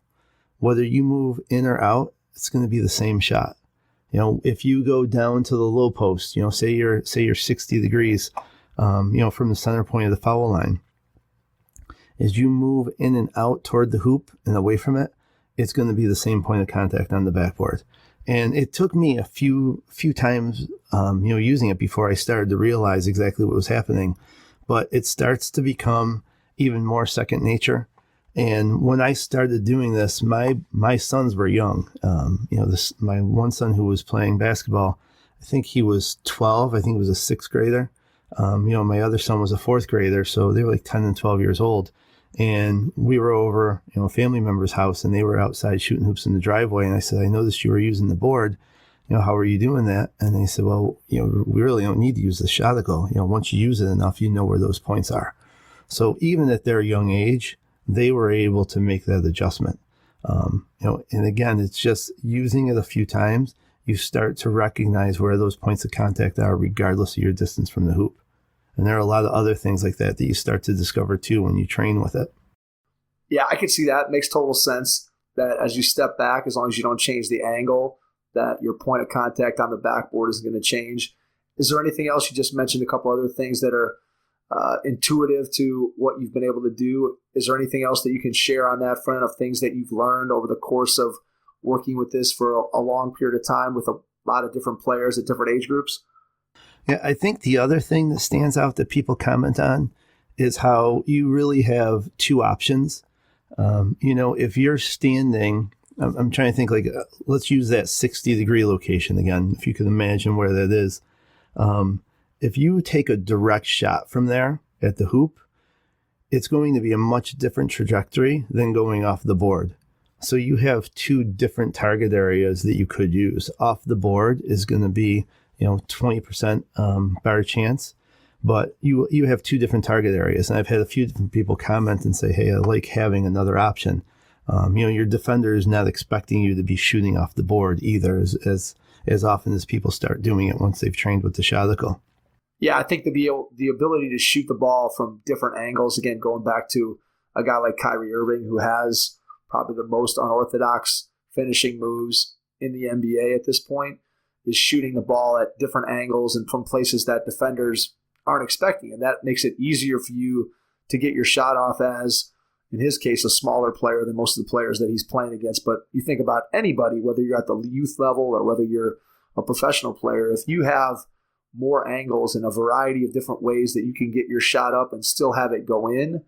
whether you move in or out, it's going to be the same shot. If you go down to the low post, say you're 60 degrees, from the center point of the foul line, as you move in and out toward the hoop and away from it, it's going to be the same point of contact on the backboard. And it took me a few times, using it before I started to realize exactly what was happening. But it starts to become even more second nature. And when I started doing this, my sons were young. My one son who was playing basketball, I think he was 12. I think he was a 6th grader. My other son was a 4th grader. So they were like 10 and 12 years old. And we were over, a family member's house, and they were outside shooting hoops in the driveway. And I said, I noticed you were using the board. How are you doing that? And they said, well, we really don't need to use the Shoticle. Once you use it enough, you know where those points are. So even at their young age, they were able to make that adjustment. And again, it's just using it a few times, you start to recognize where those points of contact are, regardless of your distance from the hoop. And there are a lot of other things like that you start to discover too when you train with it. Yeah, I can see that. Makes total sense that as you step back, as long as you don't change the angle, that your point of contact on the backboard isn't going to change. Is there anything else? You just mentioned a couple other things that are intuitive to what you've been able to do. Is there anything else that you can share on that front of things that you've learned over the course of working with this for a long period of time with a lot of different players at different age groups? Yeah, I think the other thing that stands out that people comment on is how you really have two options. If you're standing, I'm trying to think let's use that 60-degree location again, if you can imagine where that is. If you take a direct shot from there at the hoop, it's going to be a much different trajectory than going off the board. So you have two different target areas that you could use. Off the board is going to be 20% better chance, but you have two different target areas. And I've had a few different people comment and say, hey, I like having another option. Your defender is not expecting you to be shooting off the board either as often as people start doing it once they've trained with the Shoticle. Yeah, I think the ability to shoot the ball from different angles, again, going back to a guy like Kyrie Irving, who has probably the most unorthodox finishing moves in the NBA at this point, is shooting the ball at different angles and from places that defenders aren't expecting. And that makes it easier for you to get your shot off as, in his case, a smaller player than most of the players that he's playing against. But you think about anybody, whether you're at the youth level or whether you're a professional player, if you have more angles in a variety of different ways that you can get your shot up and still have it go in,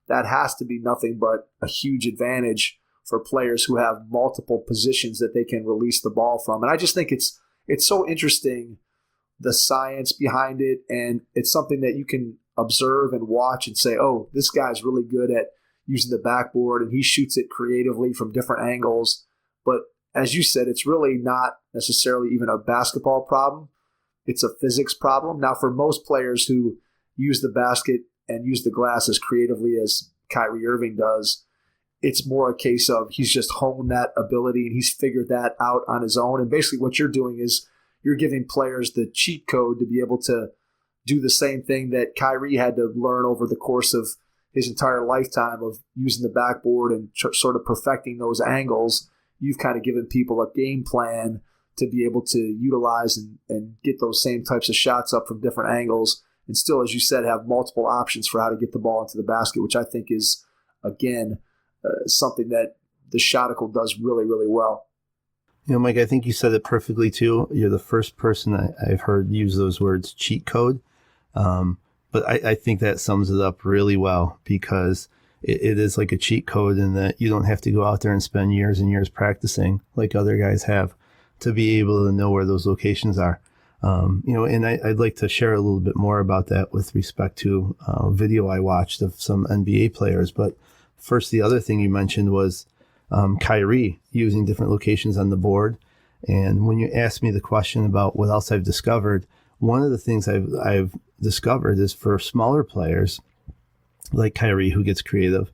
that has to be nothing but a huge advantage for players who have multiple positions that they can release the ball from. And I just think it's so interesting, the science behind it, and it's something that you can observe and watch and say, oh, this guy's really good at using the backboard and he shoots it creatively from different angles. But as you said, it's really not necessarily even a basketball problem. It's a physics problem. Now, for most players who use the basket and use the glass as creatively as Kyrie Irving does, it's more a case of he's just honed that ability and he's figured that out on his own. And basically what you're doing is you're giving players the cheat code to be able to do the same thing that Kyrie had to learn over the course of his entire lifetime of using the backboard and sort of perfecting those angles. You've kind of given people a game plan to be able to utilize and get those same types of shots up from different angles and still, as you said, have multiple options for how to get the ball into the basket, which I think is, again, something that the Shoticle does really, really well. Mike, I think you said it perfectly too. You're the first person I've heard use those words, cheat code. But I think that sums it up really well because it is like a cheat code in that you don't have to go out there and spend years and years practicing like other guys have to be able to know where those locations are. And I'd like to share a little bit more about that with respect to a video I watched of some NBA players. But first, the other thing you mentioned was Kyrie using different locations on the board. And when you asked me the question about what else I've discovered, one of the things I've discovered is for smaller players like Kyrie who gets creative,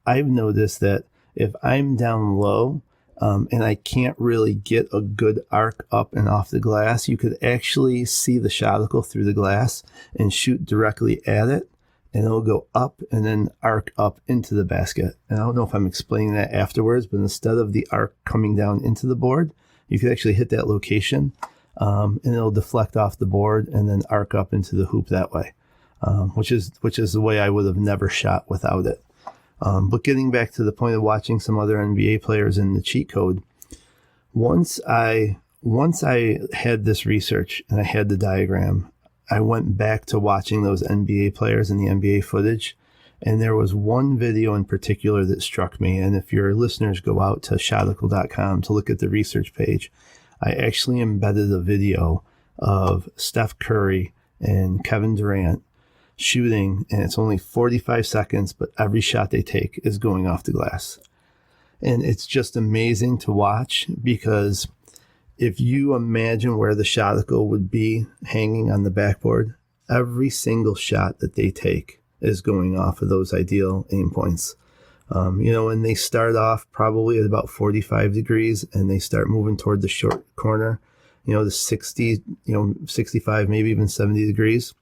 I've noticed that if I'm down low and I can't really get a good arc up and off the glass, you could actually see the Shoticle through the glass and shoot directly at it. And it'll go up and then arc up into the basket. And I don't know if I'm explaining that afterwards, but instead of the arc coming down into the board, you could actually hit that location and it'll deflect off the board and then arc up into the hoop that way, which is the way I would have never shot without it. But getting back to the point of watching some other NBA players in the cheat code, once I had this research and I had the diagram, I went back to watching those NBA players and the NBA footage, and there was one video in particular that struck me. And if your listeners go out to shoticle.com to look at the research page, I actually embedded a video of Steph Curry and Kevin Durant shooting, and it's only 45 seconds, but every shot they take is going off the glass. And it's just amazing to watch because if you imagine where the Shoticle would be hanging on the backboard, every single shot that they take is going off of those ideal aim points. And they start off probably at about 45 degrees and they start moving toward the short corner, the 60, 65, maybe even 70 degrees.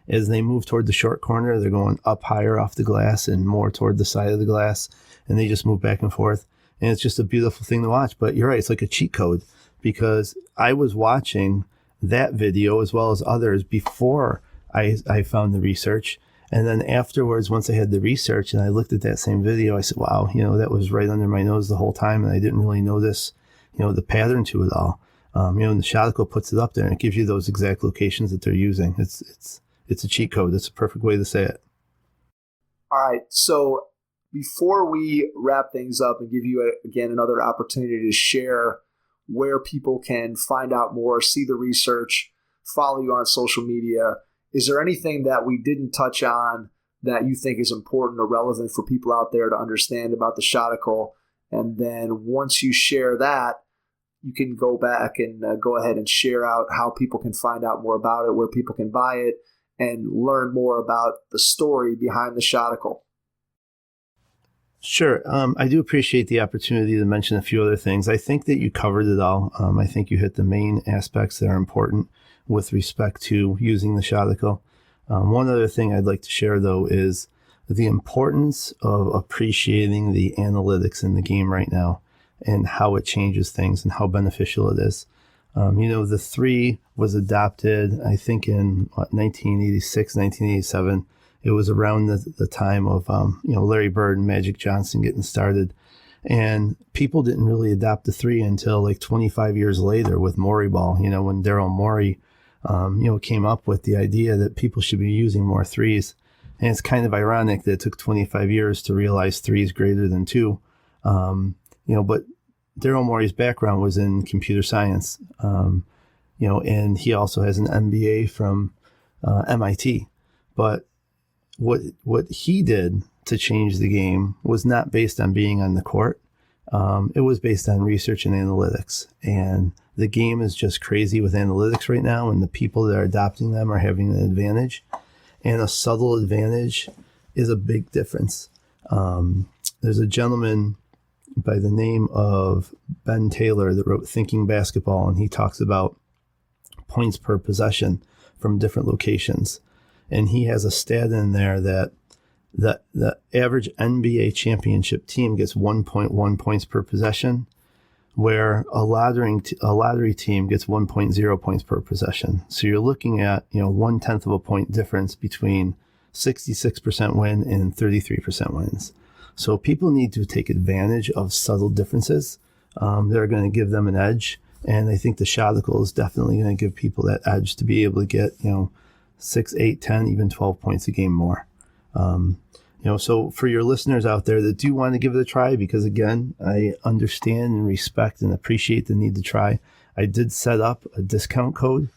As they move toward the short corner, they're going up higher off the glass and more toward the side of the glass, and they just move back and forth. And it's just a beautiful thing to watch. But you're right, it's like a cheat code, because I was watching that video as well as others before I found the research. And then afterwards, once I had the research and I looked at that same video, I said, wow, that was right under my nose the whole time. And I didn't really notice, the pattern to it all. And the Shoticle puts it up there and it gives you those exact locations that they're using. It's a cheat code. It's a perfect way to say it. All right. So before we wrap things up and give you, again, another opportunity to share where people can find out more, see the research, follow you on social media, is there anything that we didn't touch on that you think is important or relevant for people out there to understand about the Shoticle? And then once you share that, you can go back and go ahead and share out how people can find out more about it, where people can buy it, and learn more about the story behind the Shoticle. Sure. I do appreciate the opportunity to mention a few other things. I think that you covered it all. I think you hit the main aspects that are important with respect to using the Shoticle. One other thing I'd like to share, though, is the importance of appreciating the analytics in the game right now and how it changes things and how beneficial it is. The 3 was adopted, I think, in 1986, 1987. It was around the time of, Larry Bird and Magic Johnson getting started. And people didn't really adopt the 3 until like 25 years later with Morey ball, when Daryl Morey, came up with the idea that people should be using more 3s. And it's kind of ironic that it took 25 years to realize 3 is greater than 2. But Daryl Morey's background was in computer science, and he also has an MBA from MIT. But what he did to change the game was not based on being on the court. It was based on research and analytics. And the game is just crazy with analytics right now, and the people that are adopting them are having an advantage. And a subtle advantage is a big difference. There's a gentleman by the name of Ben Taylor that wrote Thinking Basketball, and he talks about points per possession from different locations. And he has a stat in there that the average NBA championship team gets 1.1 points per possession, where a lottery team gets 1.0 points per possession. So you're looking at 1/10 of a point difference between 66% win and 33% wins. So people need to take advantage of subtle differences that are going to give them an edge. And I think the Shoticle is definitely going to give people that edge to be able to get 6, 8, 10, even 12 points a game more. So for your listeners out there that do want to give it a try, because again, I understand and respect and appreciate the need to try, I did set up a discount code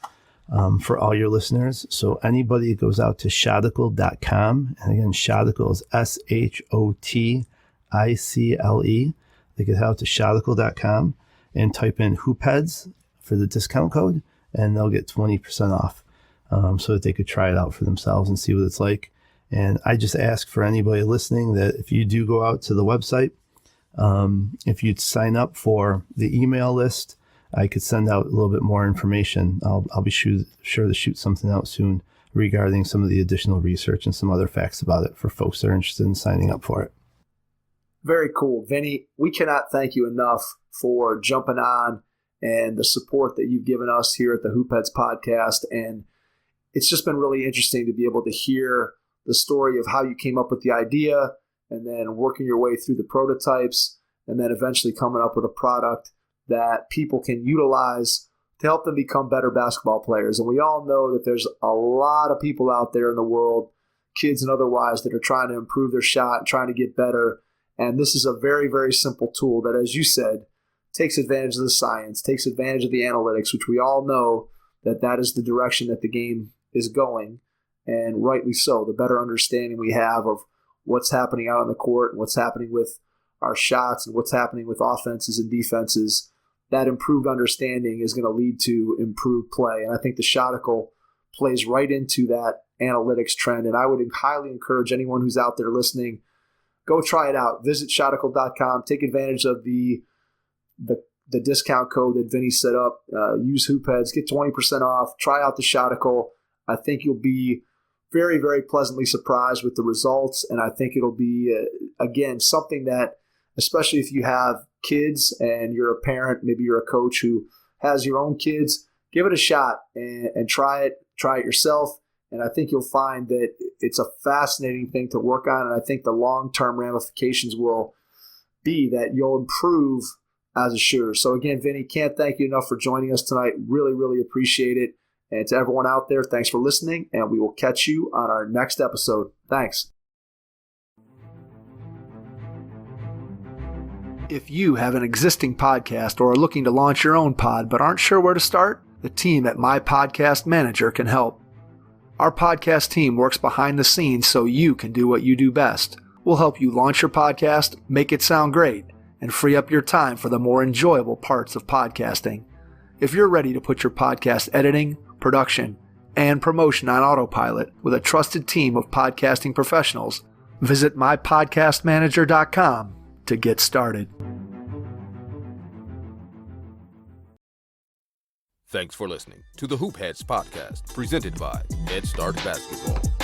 for all your listeners. So anybody that goes out to shoticle.com, and again, Shoticle is SHOTICLE, they could head out to shoticle.com and type in hoopheads for the discount code, and they'll get 20% off so that they could try it out for themselves and see what it's like. And I just ask for anybody listening that if you do go out to the website, if you'd sign up for the email list, I could send out a little bit more information. I'll be sure to shoot something out soon regarding some of the additional research and some other facts about it for folks that are interested in signing up for it. Very cool. Vinnie, we cannot thank you enough for jumping on and the support that you've given us here at the Hoopheads podcast. And it's just been really interesting to be able to hear the story of how you came up with the idea and then working your way through the prototypes and then eventually coming up with a product that people can utilize to help them become better basketball players. And we all know that there's a lot of people out there in the world, kids and otherwise, that are trying to improve their shot, trying to get better. And this is a very, very simple tool that, as you said, takes advantage of the science, takes advantage of the analytics, which we all know that is the direction that the game is going. And rightly so. The better understanding we have of what's happening out on the court and what's happening with our shots and what's happening with offenses and defenses, that improved understanding is going to lead to improved play. And I think the Shoticle plays right into that analytics trend. And I would highly encourage anyone who's out there listening, go try it out. Visit shoticle.com. Take advantage of the discount code that Vinnie set up. Use Hoopheads. Get 20% off. Try out the Shoticle. I think you'll be very, very pleasantly surprised with the results. And I think it'll be, again, something that, especially if you have kids and you're a parent, maybe you're a coach who has your own kids, give it a shot and try it yourself. And I think you'll find that it's a fascinating thing to work on. And I think the long-term ramifications will be that you'll improve as a shooter. So again, Vinnie, can't thank you enough for joining us tonight. Really, really appreciate it. And to everyone out there, thanks for listening, and we will catch you on our next episode. Thanks. If you have an existing podcast or are looking to launch your own pod but aren't sure where to start, the team at My Podcast Manager can help. Our podcast team works behind the scenes so you can do what you do best. We'll help you launch your podcast, make it sound great, and free up your time for the more enjoyable parts of podcasting. If you're ready to put your podcast editing, production, and promotion on autopilot with a trusted team of podcasting professionals, visit mypodcastmanager.com to get started. Thanks for listening to the Hoop Heads podcast, presented by Head Start Basketball.